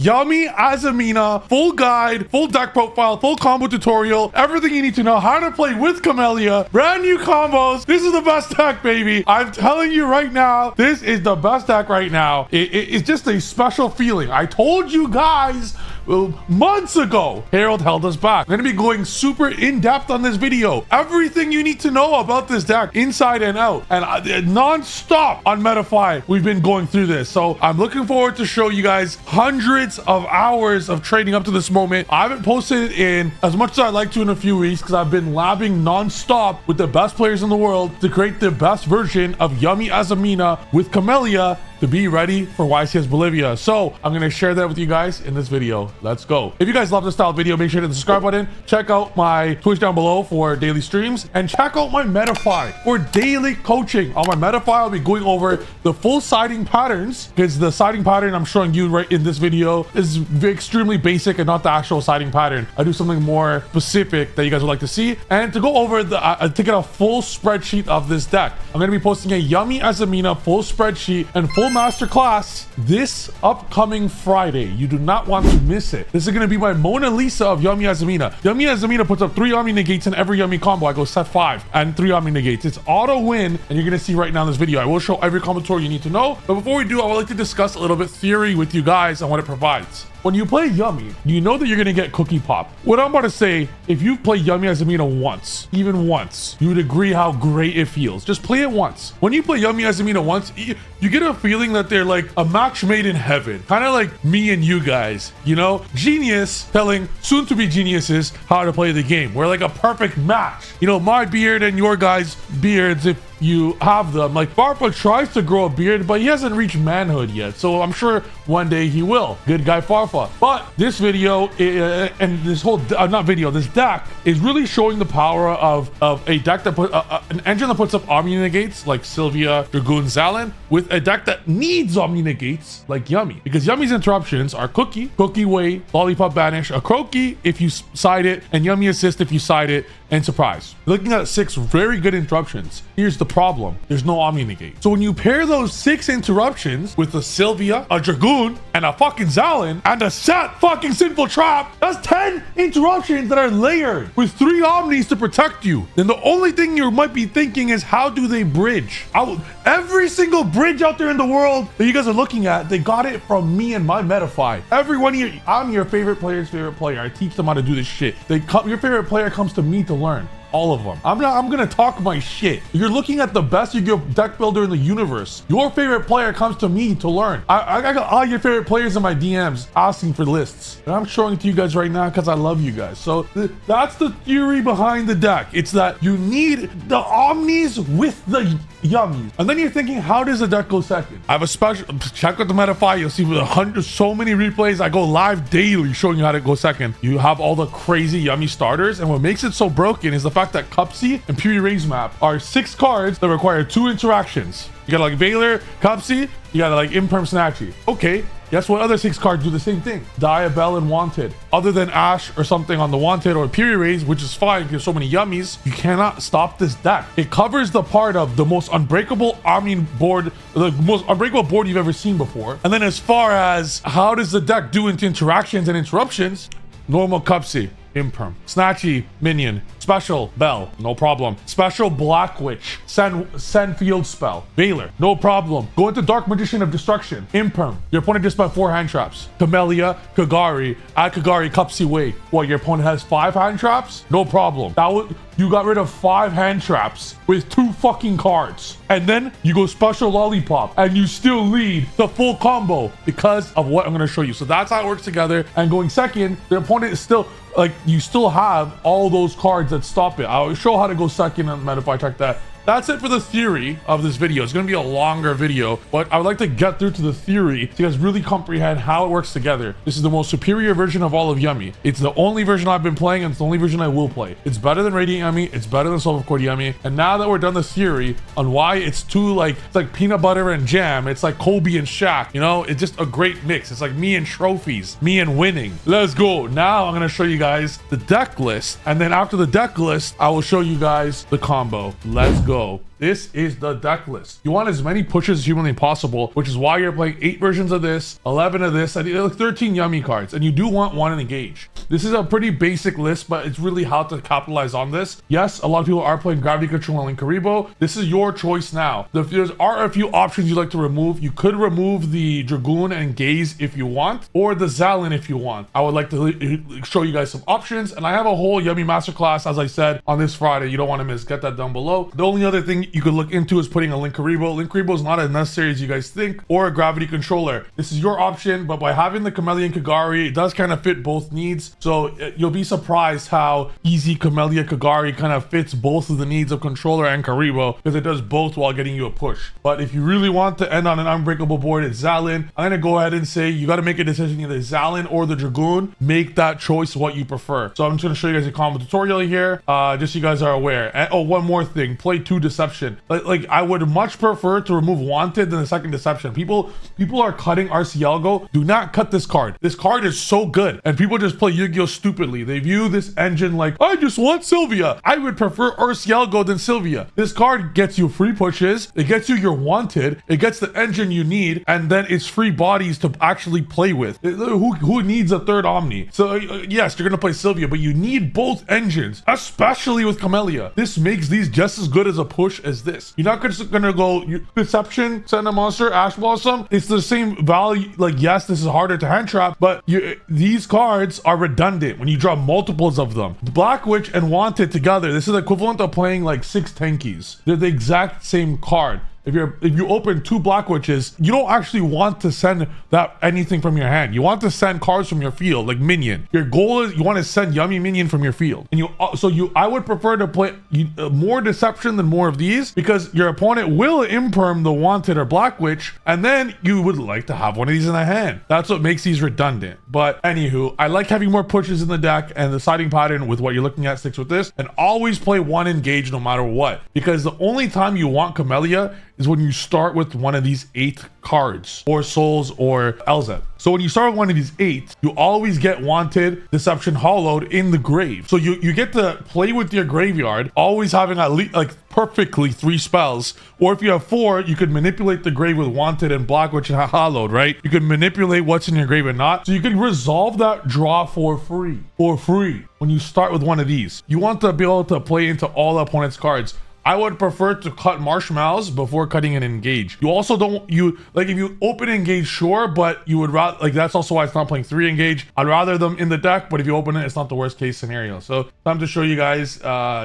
Yummy Azamina, full guide, full deck profile, full combo tutorial, everything you need to know how to play with Camellia, brand new combos. This is the best deck, baby. I'm telling you right now, this is the best deck right now. It's just a special feeling. I told you guys months ago. Harold held us back. I'm gonna be going super in-depth on this video. Everything you need to know about this deck, inside and out, and non-stop on Metafy. We've been going through this, so I'm looking forward to show you guys hundreds of hours of trading up to this moment. I haven't posted in as much as I'd like to in a few weeks because I've been labbing non-stop with the best players in the world to create the best version of Yummy Azamina with Camellia to be ready for YCS Bolivia. So I'm going to share that with you guys in this video. Let's go. If you guys love this style of video, make sure to hit the subscribe button. Check out my Twitch down below for daily streams and check out my Metafy for daily coaching. On my Metafy, I'll be going over the full siding patterns because the siding pattern I'm showing you right in this video is extremely basic and not the actual siding pattern. I do something more specific that you guys would like to see. And to go over to get a full spreadsheet of this deck, I'm going to be posting a Yummy Azamina full spreadsheet and full masterclass this upcoming Friday. You do not want to miss it. This is going to be my Mona Lisa of Yummy Azamina. Yummy Azamina puts up 3 Yummy negates in every Yummy combo. I go set 5 and 3 Yummy negates. It's auto win, and you're going to see right now in this video. I will show every combo tutorial you need to know. But before we do, I would like to discuss a little bit theory with you guys on what it provides. When you play Yummy, you know that you're gonna get cookie pop. What I'm about to say, if you've played Yummy Azamina once, even once, you would agree how great it feels. Just play it once. When you play Yummy Azamina once, you get a feeling that they're like a match made in heaven. Kind of like me and you guys, you know? Genius telling soon-to-be geniuses how to play the game. We're like a perfect match. You know, my beard and your guys' beards, if you have them. Like, Farfa tries to grow a beard, but he hasn't reached manhood yet. So I'm sure one day he will. Good guy, Farfa. But this video and this whole, this deck is really showing the power of a deck that put an engine that puts up Omni negates like Sylvia, Dragoon, Zalin, with a deck that needs Omni negates like Yummy. Because Yummy's interruptions are Cookie, Cookie Way, Lollipop Banish, a Croaky if you side it, and Yummy Assist if you side it, and Surprise. You're looking at 6 very good interruptions. Here's the problem. There's no Omni negate. So when you pair those 6 interruptions with a Sylvia, a Dragoon, and a fucking Zalin, and a set fucking Sinful Trap, that's 10 interruptions that are layered with 3 Omnis to protect you. Then the only thing you might be thinking is, how do they bridge? Every single bridge out there in the world that you guys are looking at, they got it from me and my Metafy. Everyone here, I'm your favorite player's favorite player. I teach them how to do this shit. Your favorite player comes to me to learn. All of them. I'm gonna talk my shit. You're looking at the best Yugioh deck builder in the universe. Your favorite player comes to me to learn. I got all your favorite players in my DMs asking for lists, and I'm showing it to you guys right now because I love you guys. So that's the theory behind the deck. It's that you need the Omnis with the Yummies. And then you're thinking, how does the deck go second? I have a special, check out the Metafy. You'll see with so many replays. I go live daily showing you how to go second. You have all the crazy Yummy starters, and what makes it so broken is the fact that Cupsy and Purity Ray's map are 6 cards that require 2 interactions. You got like Veiler, Cupsy, you got like Imperm Snatchy. Okay, guess what other 6 cards do the same thing? Diabell and Wanted. Other than Ash or something on the Wanted or Purity Rays, which is fine because so many Yummies, you cannot stop this deck. It covers the part of the most unbreakable Omni board, the most unbreakable board you've ever seen before. And then as far as how does the deck do into interactions and interruptions, normal Cupsy, Imperm, Snatchy, Minion, Special, Bell, no problem. Special Black Witch, Send Field Spell, Veiler, no problem. Go into Dark Magician of Destruction, Imperm, your opponent just spent 4 hand traps. Camellia, Kagari, add Kagari, Cupsy Way. What, your opponent has 5 hand traps? No problem. You got rid of 5 hand traps with 2 fucking cards. And then you go Special Lollipop and you still lead the full combo because of what I'm gonna show you. So that's how it works together. And going second, the opponent is still, like, you still have all those cards that stop it. I'll show how to go second on Metafy, check that. That's it for the theory of this video. It's going to be a longer video, but I would like to get through to the theory so you guys really comprehend how it works together. This is the most superior version of all of Yummy. It's the only version I've been playing, and it's the only version I will play. It's better than Radiant Yummy. It's better than Silver Cord Yummy. And now that we're done the theory on why it's it's like peanut butter and jam. It's like Kobe and Shaq. You know, it's just a great mix. It's like me and trophies, me and winning. Let's go. Now I'm going to show you guys the deck list. And then after the deck list, I will show you guys the combo. Let's go. This is the deck list. You want as many pushes as humanly possible, which is why you're playing 8 versions of this, 11 of this, and 13 yummy cards. And you do want 1 in engage. This is a pretty basic list, but it's really how to capitalize on this. Yes, a lot of people are playing Gravity Control and Karibo. This is your choice now. There are a few options you'd like to remove. You could remove the Dragoon and Gaze if you want, or the Zalin if you want. I would like to show you guys some options, and I have a whole yummy masterclass, as I said, on this Friday. You don't want to miss. Get that down below. The only other thing you could look into is putting a Link Karibo. Link Karibo is not as necessary as you guys think, or a Gravity Controller. This is your option, but by having the Camellia and Kagari, it does kind of fit both needs. So you'll be surprised how easy Camellia Kagari kind of fits both of the needs of controller and Karibo, because it does both while getting you a push. But if you really want to end on an unbreakable board, it's Zalin. I'm gonna go ahead and say you got to make a decision, either Zalin or the Dragoon. Make that choice what you prefer. So I'm just gonna show you guys a combo tutorial here, just so you guys are aware. And, oh, one more thing, play 2 Deception. Like I would much prefer to remove Wanted than the second Deception. People are cutting Arcialgo. Do not cut this card. This card is so good, and people just play Yu-Gi-Oh stupidly. They view this engine like, I just want Sylvia. I would prefer Arcialgo than Sylvia. This card gets you free pushes, it gets you your Wanted, it gets the engine you need, and then it's free bodies to actually play with. Who needs a third Omni? So yes, you're gonna play Sylvia, but you need both engines, especially with Camellia. This makes these just as good as a push as this. You're not just gonna go Deception, send a monster, Ash Blossom. It's the same value. Like, yes, this is harder to hand trap, but these cards are redundant when you draw multiples of them. Black Witch and Wanted together, this is equivalent of playing like 6 Tankies. They're the exact same card. If you open 2 Black Witches, you don't actually want to send anything from your hand. You want to send cards from your field, like Minion. Your goal is you want to send yummy Minion from your field. And I would prefer to play more Deception than more of these, because your opponent will imperm the Wanted or Black Witch, and then you would like to have one of these in the hand. That's what makes these redundant. But anywho, I like having more pushes in the deck, and the siding pattern with what you're looking at sticks with this. And always play 1 engage no matter what, because the only time you want Camellia is when you start with one of these 8 cards, or Souls or Elzet. So when you start with one of these 8, you always get Wanted, Deception, Hollowed in the grave. So you get to play with your graveyard, always having at least like perfectly 3 spells. Or if you have 4, you could manipulate the grave with Wanted and Black Witch and Hollowed, right? You could manipulate what's in your grave and not. So you could resolve that draw for free. When you start with one of these. You want to be able to play into all the opponent's cards. I would prefer to cut Marshmallows before cutting an engage. You also don't, if you open engage, sure, but you would rather, like, that's also why it's not playing 3 engage. I'd rather them in the deck, but if you open it, it's not the worst case scenario. So time to show you guys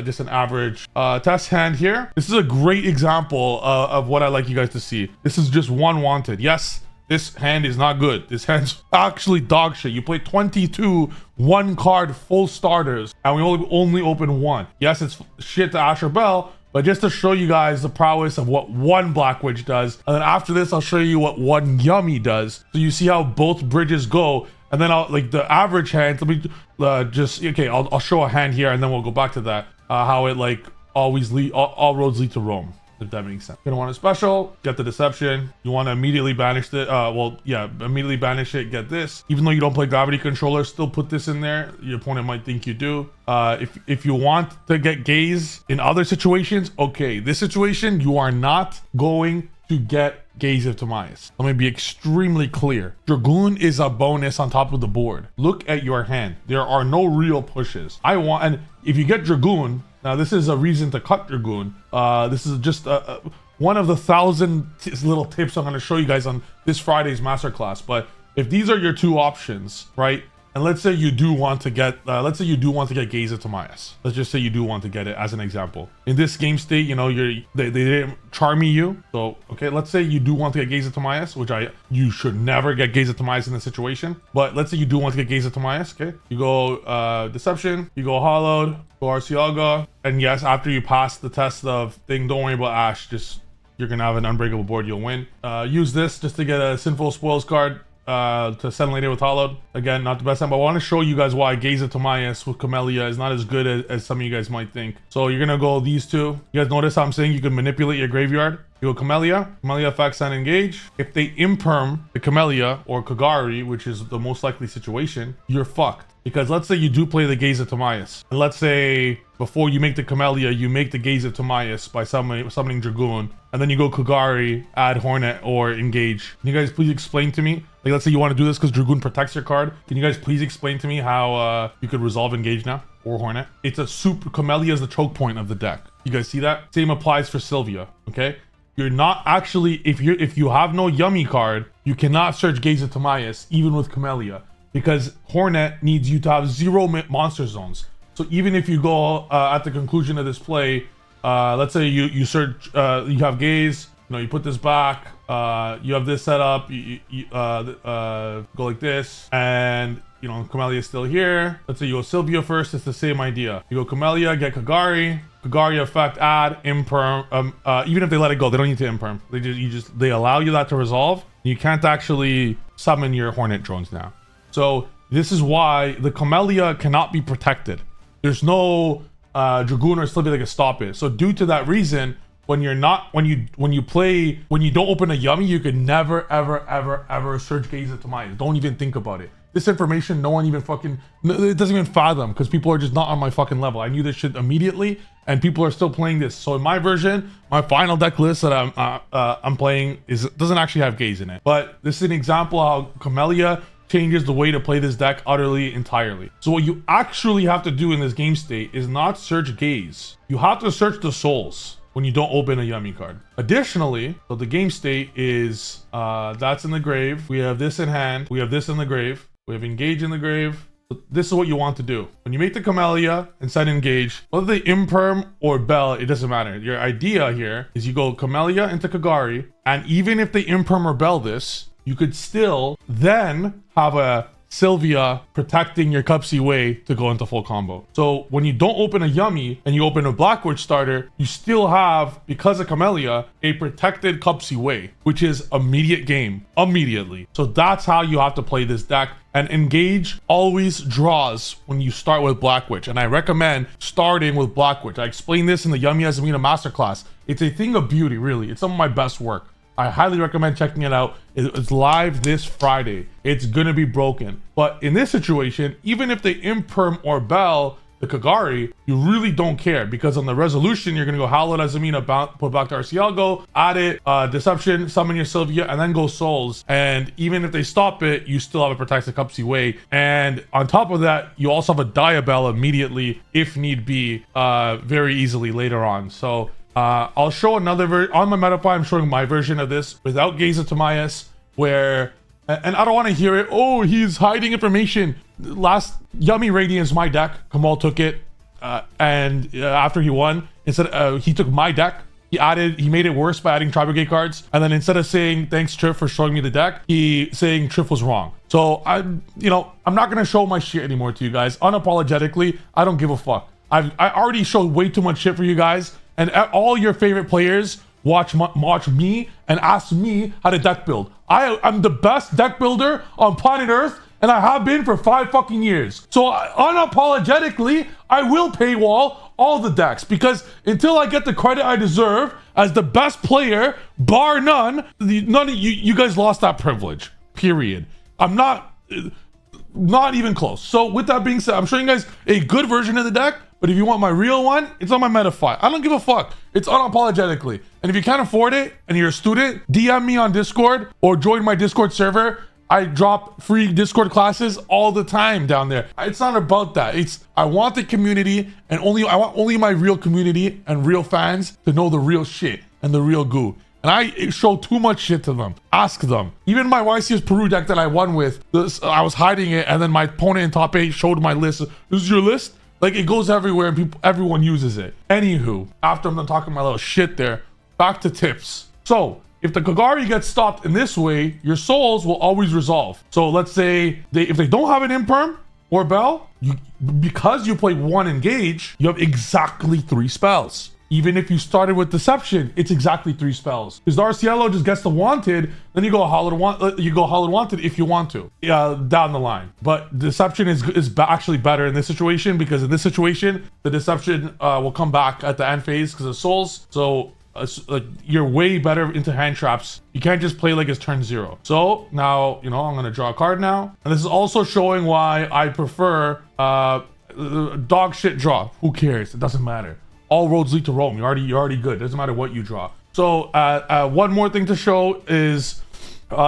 just an average test hand here. This is a great example of what I like you guys to see. This is just 1 Wanted. Yes, this hand is not good. This hand's actually dog shit. You play 22 1-card full starters, and we only open 1. Yes, it's shit to Asher Bell, but just to show you guys the prowess of what 1 Black Witch does. And then after this, I'll show you what 1 Yummy does. So you see how both bridges go. And then I'll, like, the average hand, let me I'll show a hand here, and then we'll go back to that. How it, like, always all roads lead to Rome, if that makes sense. You're gonna want a special, get the Deception. You want to immediately banish it. Immediately banish it, get this. Even though you don't play Gravity Controller, still put this in there. Your opponent might think you do. If you want to get Gaze in other situations, okay. This situation, you are not going to get Gaze of Timaeus. Let me be extremely clear. Dragoon is a bonus on top of the board. Look at your hand. There are no real pushes. And if you get Dragoon, now this is a reason to cut Dragoon. This is just one of the 1,000 little tips I'm going to show you guys on this Friday's masterclass. But if these are your 2 options, right? And let's say you do want to get, Gaze of Timaeus. Let's just say you do want to get it as an example. In this game state, you know, they didn't charmy you. So, okay, let's say you do want to get Gaze of Timaeus, which you should never get Gaze of Timaeus in this situation. But let's say you do want to get Gaze of Timaeus, okay? You go Deception, you go Hollowed, go Arcialga. And yes, after you pass the test of thing, don't worry about Ash. Just, you're going to have an unbreakable board, you'll win. Use this just to get a Sinful Spoils card. To send later with Hollowed. Again, not the best time, but I want to show you guys why Gaze of Timaeus with Camellia is not as good as some of you guys might think. So you're gonna go these 2. You guys notice how I'm saying you can manipulate your graveyard? You go Camellia. Camellia effects and engage. If they imperm the Camellia or Kagari, which is the most likely situation, you're fucked. Because let's say you do play the Gaze of Timaeus. And let's say before you make the Camellia, you make the Gaze of Timaeus by summoning Dragoon. And then you go Kagari, add Hornet, or engage. Can you guys please explain to me? Like, let's say you want to do this because Dragoon protects your card. Can you guys please explain to me how you could resolve engage now? Or Hornet? It's a super... Camellia is the choke point of the deck. You guys see that? Same applies for Sylvia, okay? You're not actually... If you have no Yummy card, you cannot search Gaze of Timaeus, even with Camellia. Because Hornet needs you to have 0 monster zones. So even if you go at the conclusion of this play, let's say you search, you have Gaze, you know, you put this back, you have this set up, you go like this, and you know, Camellia is still here. Let's say you go Sylvia first, it's the same idea. You go Camellia, get Kagari effect, add, imperm, even if they let it go, they don't need to imperm. They allow you that to resolve. You can't actually summon your Hornet drones now. So this is why the Camellia cannot be protected. There's no Dragoon or Sylvia that can stop it. So due to that reason, when you don't open a Yummy, you can never ever search Gaze of Timaeus. Don't even think about it. This information, no one even fucking, it doesn't even fathom because people are just not on my fucking level. I knew this shit immediately and people are still playing this. So in my version, my final deck list that I'm playing doesn't actually have Gaze in it. But this is an example how Camellia changes the way to play this deck entirely. So what you actually have to do in this game state is not search Gaze. You have to search the souls when you don't open a Yummy card. Additionally, so the game state is that's in the grave. We have this in hand. We have this in the grave. We have engage in the grave. This is what you want to do. When you make the Camellia and set engage, whether they imperm or bell, it doesn't matter. Your idea here is you go Camellia into Kagari, and even if they imperm or bell this, you could still then have a Sylvia protecting your Cupsy Way to go into full combo. So when you don't open a Yummy and you open a Black Witch starter, you still have, because of Camellia, a protected Cupsy Way, which is immediate game, immediately. So that's how you have to play this deck. And engage always draws when you start with Black Witch. And I recommend starting with Black Witch. I explained this in the Yummy Azamina Masterclass. It's a thing of beauty, really. It's some of my best work. I highly recommend checking it out. It's live this Friday. It's gonna be broken. But in this situation, even if they imperm or bell the Kagari, you really don't care because on the resolution, you're gonna go Hallowed Azamina, put back to RCL, go, add it, Deception, summon your Sylvia, and then go Souls. And even if they stop it, you still have a Protected Cupsy Way. And on top of that, you also have a Diabell immediately, if need be, very easily later on. So I'll show another on my Metapie. I'm showing my version of this without Gaze of Timaeus, where, and I don't want to hear it. Oh, he's hiding information. Last Yummy Radiance, my deck. Kamal took it, and after he won, instead he took my deck. He made it worse by adding Tribal Gate cards, and then instead of saying thanks Trif for showing me the deck, he saying Trif was wrong. So I'm not gonna show my shit anymore to you guys unapologetically. I don't give a fuck. I already showed way too much shit for you guys. And all your favorite players watch me and ask me how to deck build. I'm the best deck builder on planet Earth, and I have been for 5 fucking years. So unapologetically, I will paywall all the decks because until I get the credit I deserve as the best player, bar none of you guys lost that privilege. Period. I'm not even close. So with that being said, I'm showing you guys a good version of the deck. But if you want my real one, it's on my Metapie. I don't give a fuck. It's unapologetically. And if you can't afford it and you're a student, DM me on Discord or join my Discord server. I drop free Discord classes all the time down there. It's not about that. I want the community and I want only my real community and real fans to know the real shit and the real goo. And I show too much shit to them. Ask them. Even my YCS Peru deck that I won with, I was hiding it and then my opponent in top 8 showed my list. This is your list? Like, it goes everywhere and everyone uses it. Anywho, after I'm done talking my little shit there, back to tips. So, if the Kagari gets stopped in this way, your souls will always resolve. So let's say if they don't have an imperm or bell, because you play 1 engage, you have exactly 3 spells. Even if you started with Deception, it's exactly 3 spells. Because the Arcielo just gets the Wanted, then you go Hallowed Wanted if you want to, down the line. But Deception is actually better in this situation because in this situation, the Deception will come back at the end phase because of Souls. So like you're way better into hand traps. You can't just play like it's turn 0. So now, you know, I'm gonna draw a card now, and this is also showing why I prefer dog shit draw. Who cares? It doesn't matter. All roads lead to Rome. You're already good. Doesn't matter what you draw. So one more thing to show is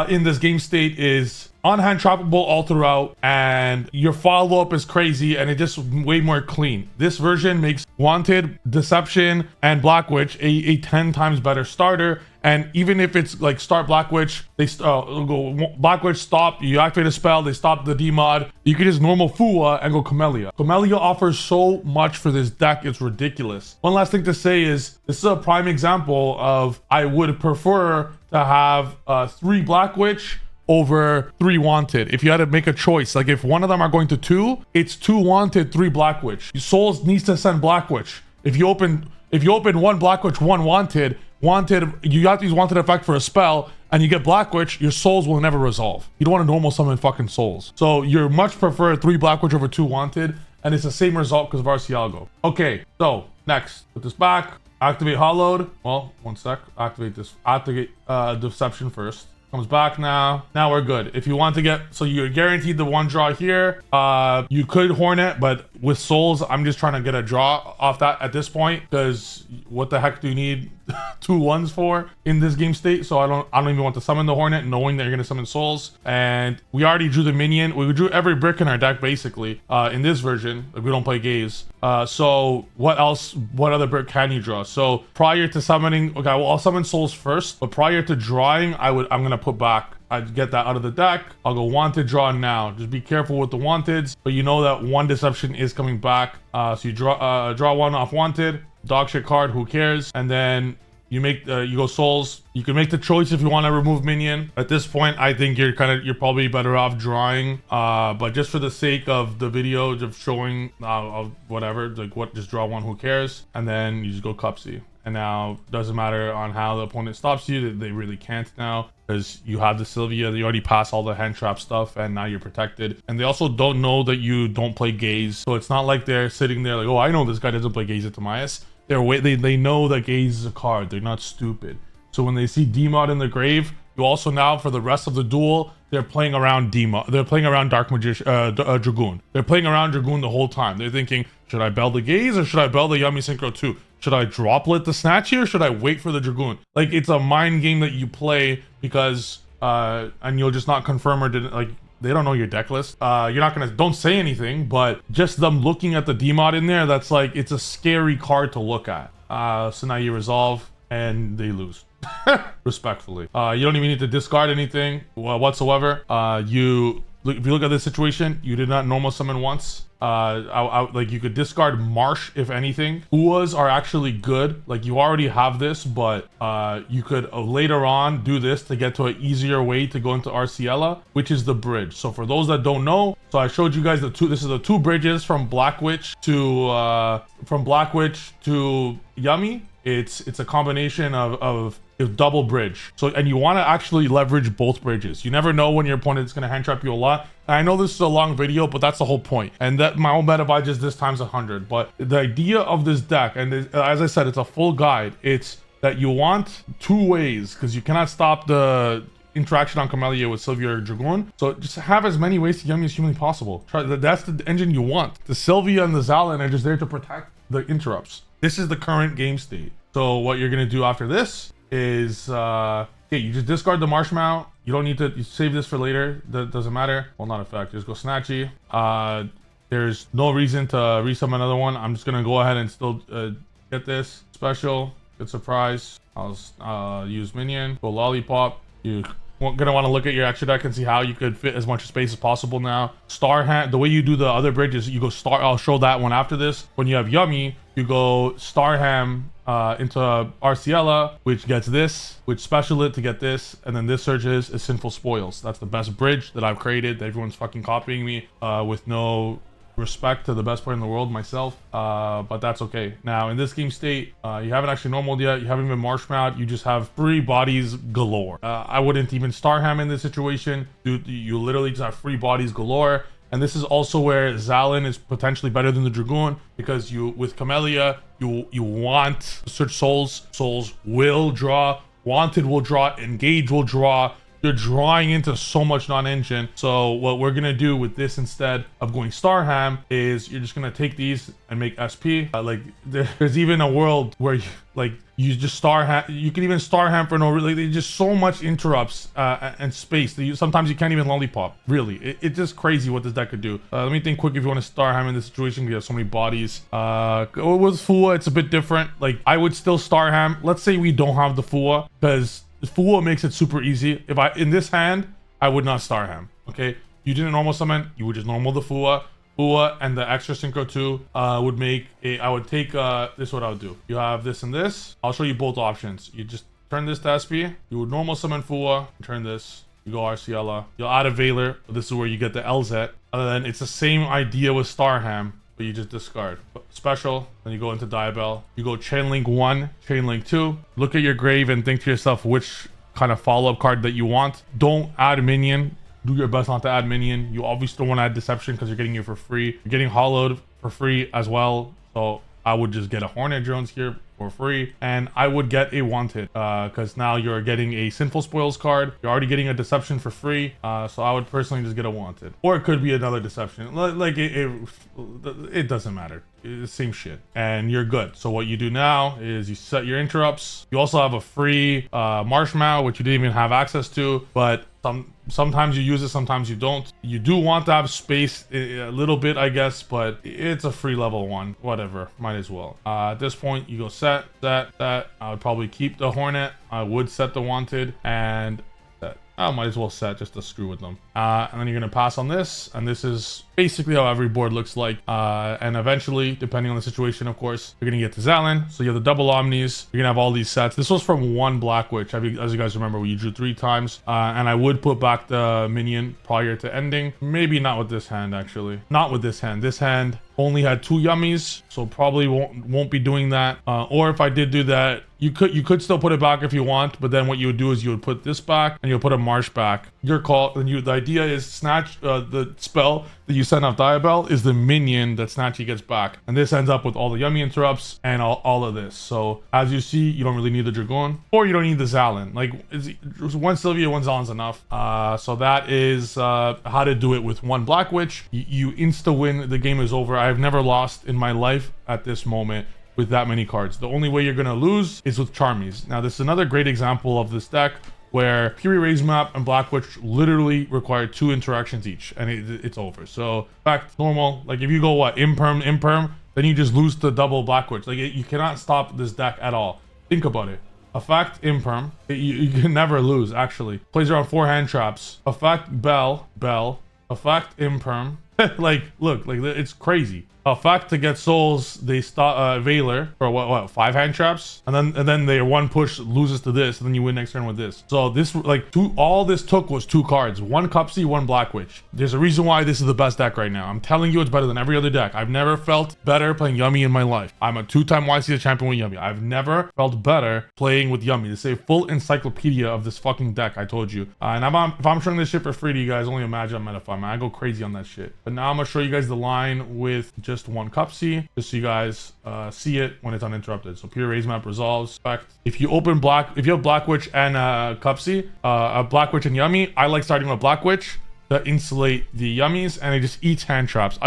in this game state is on-hand trappable all throughout, and your follow-up is crazy, and it just way more clean. This version makes Wanted, Deception, and Black Witch a 10 times better starter. And even if it's like start Black Witch, they go Black Witch, stop, you activate a spell, they stop the demod. You can just normal Fua and go Camellia. Camellia offers so much for this deck, it's ridiculous. One last thing to say is, this is a prime example of I would prefer to have 3 Black Witch over 3 Wanted. If you had to make a choice, like if one of them are going to 2, it's 2 Wanted, 3 Black Witch. Souls needs to send Black Witch. If you open 1 Black Witch, 1 Wanted, you have to use Wanted effect for a spell, and you get Black Witch, your souls will never resolve. You don't want to normal summon fucking souls. So you're much prefer 3 Black Witch over 2 Wanted, and it's the same result because of Arcialgo. Okay, so next, put this back, activate Hollowed. Well, one sec, activate Deception first. Comes back now. Now we're good. If you want to get, so you're guaranteed the 1 draw here. You could Hornet, but with souls, I'm just trying to get a draw off that at this point, because what the heck do you need 2 1s for in this game state? So I don't even want to summon the Hornet knowing that you're gonna summon souls. And we already drew the minion. We drew every brick in our deck basically in this version. Like, we don't play Gaze. So what else? What other brick can you draw? So prior to summoning, okay, well, I'll summon souls first, but prior to drawing, I'm gonna put back. I'd get that out of the deck. I'll go Wanted, draw now. Just be careful with the Wanteds, but you know that 1 Deception is coming back. So you draw 1 off Wanted, dog shit card, who cares? And then you make you go souls. You can make the choice if you want to remove minion. At this point, I think you're probably better off drawing. But just for the sake of the video of showing of whatever, like just draw 1, who cares? And then you just go Cupsy. And now doesn't matter on how the opponent stops you, they really can't now, because you have the Sylvia, you already passed all the hand trap stuff, and now you're protected. And they also don't know that you don't play Gaze, so it's not like they're sitting there like, oh, I know this guy doesn't play Gaze at Timaeus. They know that Gaze is a card. They're not stupid. So when they see Demod in the grave, you also now, for the rest of the duel, they're playing around Demod. They're playing around Dark Magician, Dragoon. They're playing around Dragoon the whole time. They're thinking, should I bell the Gaze or should I bell the Yummy Synchro 2? Should I droplet the Snatch here or should I wait for the Dragoon? Like, it's a mind game that you play because, and you'll just not confirm or didn't, like, they don't know your deck list. You're not gonna, don't say anything, but just them looking at the Demod in there, that's like, it's a scary card to look at. So now you resolve and they lose. Respectfully. You don't even need to discard anything whatsoever. If you look at this situation, you did not normal summon once. Like, you could discard Marsh if anything. Uas are actually good. Like, you already have this, but you could later on do this to get to an easier way to go into Arciella, which is the bridge. So for those that don't know, so I showed you guys this is the 2 bridges from Black Witch to Yummy. It's a combination of double bridge. So, and you want to actually leverage both bridges. You never know when your opponent is going to hand trap you a lot. And I know this is a long video, but that's the whole point. And that my own meta buy just this times 100. But the idea of this deck, and as I said, it's a full guide. It's that you want 2 ways, because you cannot stop the interaction on Camellia with Sylvia or Dragoon. So just have as many ways to Yummy as humanly possible. That's the engine you want. The Sylvia and the Zalan are just there to protect the interrupts. This is the current game state. So what you're gonna do after this is you just discard the Marshmallow. You don't need to, you save this for later. That doesn't matter. Well, not a fact. Just go Snatchy. There's no reason to resummon another one. I'm just gonna go ahead and still get this special. Good surprise. I'll use minion. Go Lollipop. You're gonna want to look at your extra deck and see how you could fit as much space as possible now. Star Ham. The way you do the other bridges, you go Star. I'll show that one after this. When you have Yummy, you go Star Ham into Arciella, which gets this, which special it to get this, and then this searches is Sinful Spoils. That's the best bridge that I've created. Everyone's fucking copying me with no respect to the best player in the world, myself, but that's okay. Now in this game state, you haven't actually normaled yet, you haven't even marshmallowed, you just have free bodies galore. I wouldn't even Star Ham in this situation. Dude, you literally just have free bodies galore. And this is also where Zalin is potentially better than the Dragoon, because you with Camellia, you want to search souls. Souls will draw, wanted will draw, engage will draw. You're drawing into so much non-engine. So what we're gonna do with this instead of going Starham is you're just gonna take these and make SP. There's even a world where you just Starham. You can even Starham for no really. There's just so much interrupts and space that sometimes you can't even lollipop. Really, it's just crazy what this deck could do. Let me think quick if you want to Starham in this situation. We have so many bodies. With Fua, it's a bit different. Like I would still Starham. Let's say we don't have the Fua, because Fua makes it super easy. If in this hand, I would not Starham. Okay, you didn't normal summon, you would just normal the Fua and the extra Synchro 2 would make a, I would take this is what I would do. You have this and this. I'll show you both options. You just turn this to SP, you would normal summon Fua, turn this, you go Arciela, you'll add a Veiler. This is where you get the LZ. And then it's the same idea with Starham, but you just discard. Special, then you go into Diabell. You go Chainlink 1, Chainlink 2. Look at your grave and think to yourself which kind of follow-up card that you want. Don't add minion. Do your best not to add minion. You obviously don't want to add Deception because you're getting it for free. You're getting Hollowed for free as well. So I would just get a Hornet Drones here for free, and I would get a Wanted because now you're getting a Sinful Spoils card. You're already getting a Deception for free, so I would personally just get a Wanted, or it could be another Deception. Like it doesn't matter. It's the same shit, and you're good. So what you do now is you set your interrupts. You also have a free Marshmallow, which you didn't even have access to, but sometimes you use it, sometimes you don't. You do want to have space a little bit, I guess, but it's a free level 1. Whatever, might as well. At this point, you go set. I would probably keep the Hornet. I would set the Wanted, and I might as well set just to screw with them. And then you're gonna pass on this, and this is basically how every board looks like. And eventually, depending on the situation, of course, you're gonna get to Zalin. So you have the double Omnis. You're gonna have all these sets. This was from one Black Witch, as you guys remember, where you drew 3 times. And I would put back the minion prior to ending. Maybe not with this hand, actually. Not with this hand. This hand only had 2 yummies, so probably won't be doing that. Or if I did do that, you could still put it back if you want, but then what you would do is you would put this back and you'll put a Marsh back. Your call. Then the idea is snatch the spell that you send off Diabell is the minion that Snatchy gets back, and this ends up with all the yummy interrupts and all of this. So as you see, you don't really need the Dragoon, or you don't need the Zalin. Like one Sylvia, one Zalin's enough. So that is how to do it with one Black Witch. You insta win. The game is over. I've never lost in my life at this moment with that many cards. The only way you're gonna lose is with Charmies. Now this is another great example of this deck where Fury Raise Map and Black Witch literally require 2 interactions each, and it's over. So in fact, normal, like if you go what, imperm, then you just lose the double Black Witch. Like you cannot stop this deck at all. Think about it. Effect imperm, you can never lose actually. Plays around 4 hand traps. Effect bell, effect imperm. Like look, like it's crazy. Effect to get souls, they stop Veiler for what 5 hand traps, and then their 1 push loses to this, and then you win next turn with this. So this all this took was 2 cards, 1 Cupsy, 1 Black Witch. There's a reason why this is the best deck right now. I'm telling you, it's better than every other deck. I've never felt better playing Yummy in my life. I'm a 2-time YCS champion with Yummy. I've never felt better playing with Yummy. This is a full encyclopedia of this fucking deck, I told you. And if I'm showing this shit for free to you guys, only imagine I'm Metafy, man. I go crazy on that shit. But now I'm gonna show you guys the line with just 1 Cupsy, just so you guys see it when it's uninterrupted. So Pure Raise Map resolves. In fact, if you have Black Witch and Cupsy, a Black Witch and Yummy, I like starting with Black Witch to insulate the yummies, and it just eats hand traps.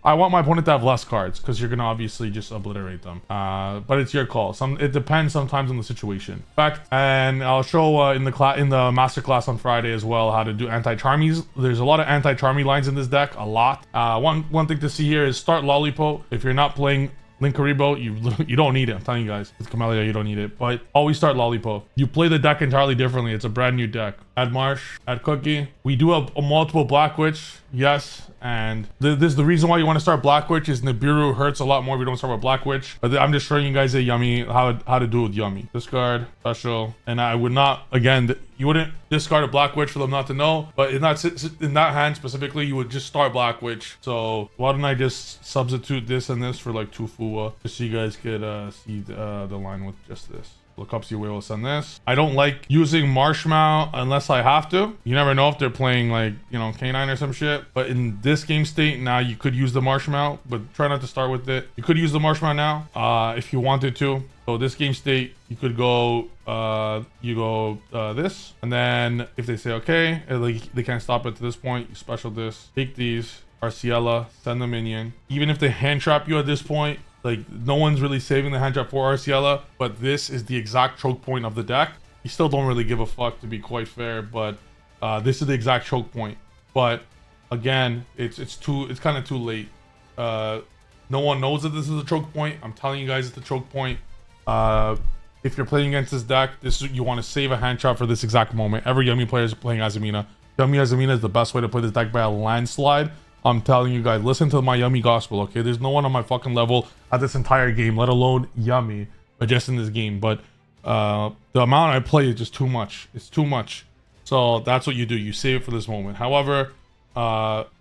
I want my opponent to have less cards because you're gonna obviously just obliterate them. But it's your call. It depends sometimes on the situation. In fact, and I'll show in the master class on Friday as well how to do anti-charmies. There's a lot of anti-charmy lines in this deck, a lot. One thing to see here is start Lollipop. If you're not playing Linkaribo, you don't need it. I'm telling you guys, with Camellia, you don't need it. But always start Lollipop. You play the deck entirely differently. It's a brand new deck. Add Marsh, add Cookie. We do have a multiple Black Witch, yes. And this the reason why you want to start Black Witch is Nibiru hurts a lot more if you don't start with Black Witch. But I'm just showing you guys a Yummy how to do it with Yummy. Discard, special, and I would not, again, you wouldn't discard a Black Witch for them not to know. But in that hand specifically, you would just start Black Witch. So why don't I just substitute this and this for like 2 Fua, just so you guys could see the line with just this. Look up, see where we'll send this. I don't like using Marshmallow unless I have to. You never know if they're playing like, you know, K9 or some shit. But in this game state, now you could use the Marshmallow, but try not to start with it. You could use the Marshmallow now if you wanted to. So this game state, you could go, this. And then if they say, okay, like they can't stop it to this point, you special this, take these, Arciella, send the minion. Even if they hand trap you at this point, like, no one's really saving the hand trap for Arciella, but this is the exact choke point of the deck. You still don't really give a fuck, to be quite fair, but this is the exact choke point. But again, it's kind of too late. No one knows that this is a choke point. I'm telling you guys it's a choke point. If you're playing against this deck, you want to save a hand trap for this exact moment. Every Yummy player is playing Azamina. Yummy Azamina is the best way to play this deck by a landslide. I'm telling you guys, listen to my Yummy gospel, okay? There's no one on my fucking level at this entire game, let alone Yummy, but just in this game. But the amount I play is just too much. It's too much. So that's what you do. You save it for this moment. However,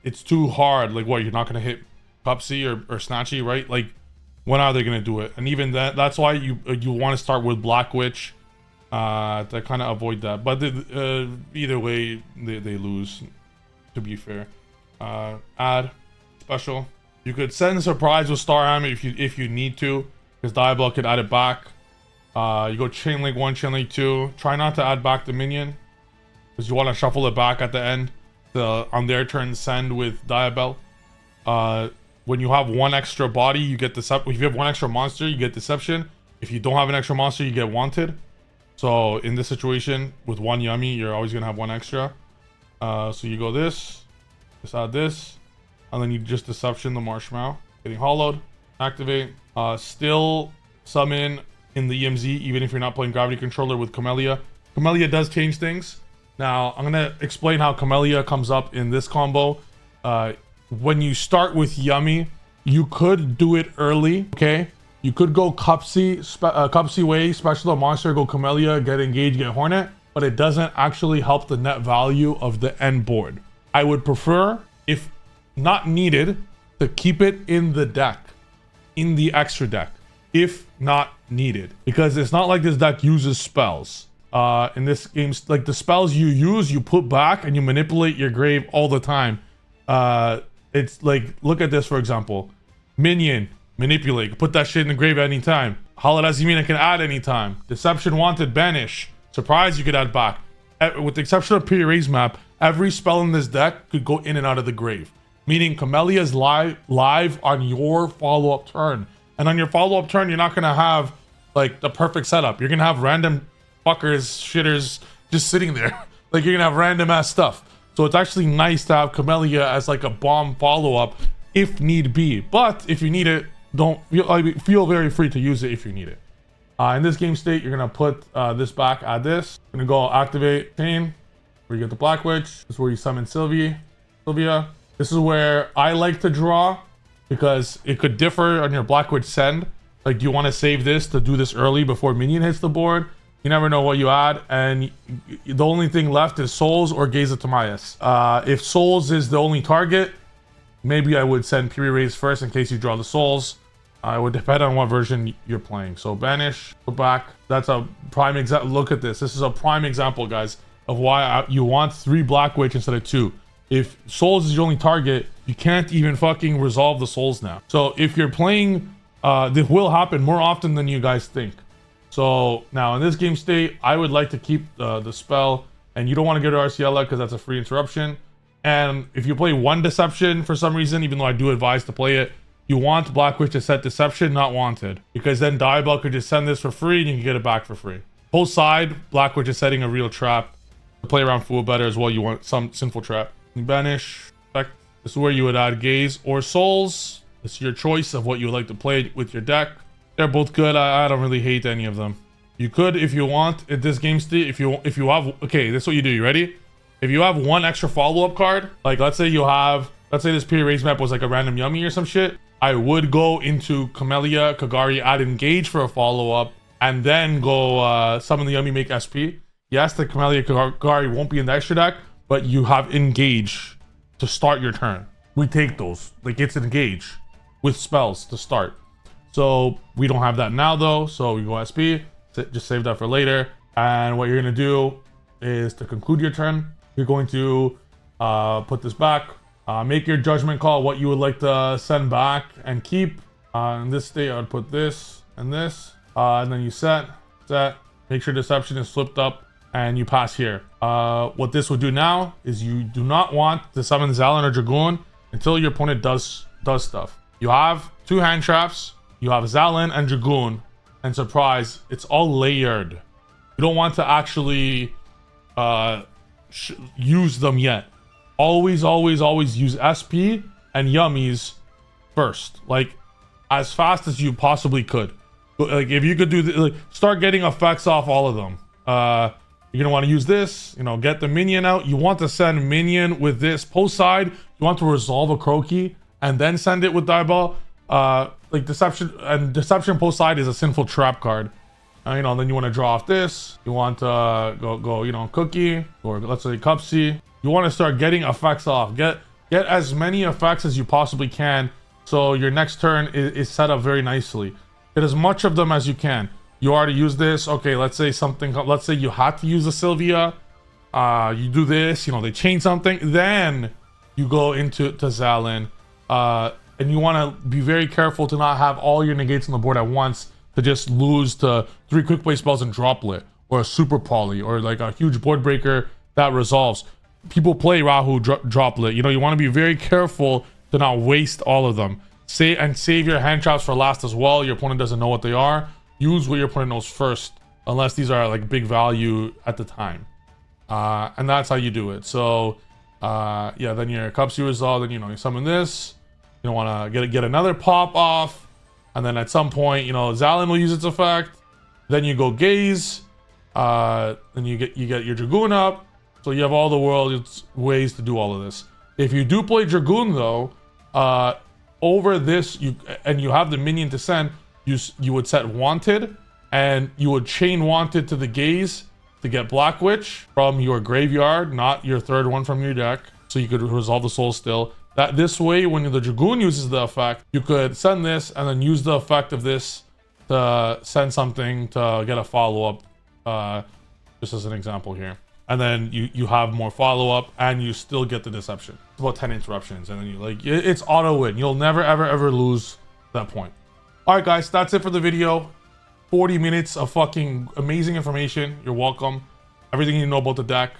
it's too hard. Like, what, you're not going to hit Pupsy or Snatchy, right? Like, when are they going to do it? And even that's why you want to start with Black Witch to kind of avoid that. But either way, they lose, to be fair. Add special. You could send surprise with Star Hammer if you need to, because Diablo could add it back. You go Chain Link 1, Chain Link 2. Try not to add back the minion, because you want to shuffle it back at the end to, on their turn, send with Diablo. When you have one extra body, you get Deception. If you have one extra monster, you get Deception. If you don't have an extra monster, you get Wanted. So in this situation, with one Yummy, you're always going to have one extra. So you go this. Just add this, and then you just Deception the Marshmallow. Getting hollowed, activate. Still summon in the EMZ, even if you're not playing Gravity Controller with Camellia. Camellia does change things. Now, I'm going to explain how Camellia comes up in this combo. When you start with Yummy, you could do it early, okay? You could go Cupsy Way, special the monster, go Camellia, get Engaged, get Hornet, but it doesn't actually help the net value of the end board. I would prefer, if not needed, to keep it in the deck, in the extra deck, if not needed, because it's not like this deck uses spells. In this game, like the spells you use, you put back and you manipulate your grave all the time. It's like, look at this, for example. Minion, manipulate, put that shit in the grave at any time. Hallowed Azamina can add anytime. Deception, Wanted, Banish. Surprise, you could add back. With the exception of Pre-Raise map, every spell in this deck could go in and out of the grave. Meaning Camellia is live on your follow-up turn. And on your follow-up turn, you're not going to have like the perfect setup. You're going to have random fuckers, shitters just sitting there. Like, you're going to have random ass stuff. So it's actually nice to have Camellia as like a bomb follow-up if need be. But if you need it, feel very free to use it if you need it. In this game state, you're going to put this back, add this. Going to go activate Chain, where you get the Black Witch. This is where you summon Sylvia. This is where I like to draw, because it could differ on your Black Witch send. Like, do you want to save this to do this early before minion hits the board? You never know what you add, and the only thing left is Souls or Gaze of Timaeus. If Souls is the only target, maybe I would send Pre-Raise first in case you draw the Souls. It would depend on what version you're playing. So Banish, put back. That's a prime example. Look at this. This is a prime example, guys, of why you want 3 Black Witch instead of 2. If Souls is your only target, you can't even fucking resolve the Souls now. So if you're playing, this will happen more often than you guys think. So now in this game state, I would like to keep the spell, and you don't want to go to Arciella because that's a free interruption. And if you play one Deception for some reason, even though I do advise to play it, you want Black Witch to set Deception, not Wanted, because then Diablo could just send this for free and you can get it back for free. Whole side, Black Witch is setting a real trap to play around Fool better as well. You want some sinful trap. Banish. This is where you would add Gaze or Souls. It's your choice of what you would like to play with your deck. They're both good. I don't really hate any of them. You could, if you want, at this game state, if you have, okay, this is what you do. You ready? If you have one extra follow-up card, like let's say this Pre-Raise map was like a random Yummy or some shit, I would go into Camellia, Kagari, add Engage for a follow-up, and then go summon the Yummy, make SP. Yes, the Camellia, Kagari won't be in the extra deck, but you have Engage to start your turn. We take those. Like, it's Engage with spells to start. So we don't have that now though, so we go SP, Just save that for later. And what you're going to do is, to conclude your turn, you're going to put this back. Make your judgment call what you would like to send back and keep. In this state, I would put this and this. And then you set. Make sure deception is flipped up and you pass here. What this would do now is you do not want to summon Zalin or Dragoon until your opponent does stuff. You have 2 hand traps. You have Zalin and Dragoon. And surprise, it's all layered. You don't want to actually use them yet. Always use SP and Yummies first. Like, as fast as you possibly could. Like, if you could do like, start getting effects off all of them. You're gonna want to use this, you know, get the minion out. You want to send minion with this post side. You want to resolve a Croaky and then send it with Dieball. Like deception post side is a sinful trap card. You know, then you want to draw off this. You want to go, you know, Cookie, or let's say Cupsy. You want to start getting effects off. Get as many effects as you possibly can, so your next turn is set up very nicely. Get as much of them as you can. You already use this. Okay, let's say you had to use the Sylvia. You do this, you know, they change something. Then you go into Zalin. And you want to be very careful to not have all your negates on the board at once, to just lose to 3 quick play spells and Droplet, or a Super Poly, or like a huge board breaker that resolves. People play Rahu Droplet. You know, you want to be very careful to not waste all of them. Save your hand traps for last as well. Your opponent doesn't know what they are. Use what your opponent knows first, unless these are like big value at the time. And that's how you do it. So yeah, then your Cups you resolve, then, you know, you summon this. You don't want to get another pop off, and then at some point, you know, Zalin will use its effect. Then you go Gaze. Then you get your Dragoon up. So you have all the world's ways to do all of this. If you do play Dragoon though, over this you have the minion to send, you would set Wanted, and you would chain Wanted to the Gaze to get Black Witch from your graveyard, not your 3rd one from your deck. So you could resolve the Soul Still. That this way, when the Dragoon uses the effect, you could send this and then use the effect of this to send something to get a follow-up, just as an example here. And then you have more follow-up and you still get the deception. It's about 10 interruptions, and then you like, it's auto win. You'll never ever lose that point. All right, guys, that's it for the video. 40 minutes of fucking amazing information. You're welcome. Everything you know about the deck.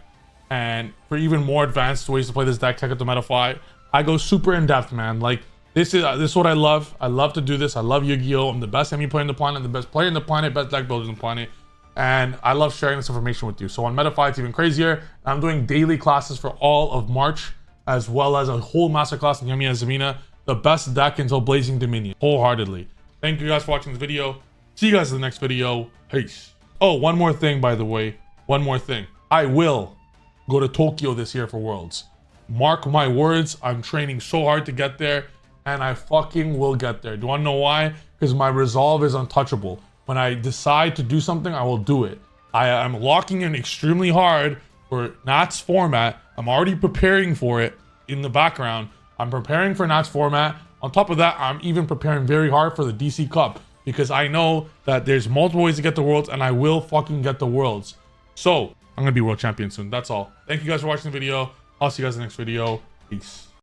And for even more advanced ways to play this deck, check out the Metafy. I go super in depth, man. Like, this is what I love. I love to do this. I love Yu-Gi-Oh! I'm the best MU player in the planet. I'm the best player in the planet, best deck builder in the planet. And I love sharing this information with you. So on Metafy, it's even crazier. I'm doing daily classes for all of March, as well as a whole masterclass in Yummy Azamina, the best deck until Blazing Dominion, wholeheartedly. Thank you guys for watching this video. See you guys in the next video. Peace. Oh, one more thing, by the way. One more thing. I will go to Tokyo this year for Worlds. Mark my words, I'm training so hard to get there, and I fucking will get there. Do you want to know why? Because my resolve is untouchable. When I decide to do something, I will do it. I am locking in extremely hard for Nats format. I'm already preparing for it in the background. I'm preparing for Nats format. On top of that, I'm even preparing very hard for the DC Cup, because I know that there's multiple ways to get the Worlds, and I will fucking get the Worlds. So I'm gonna be world champion soon. That's all. Thank you guys for watching the video. I'll see you guys in the next video. Peace.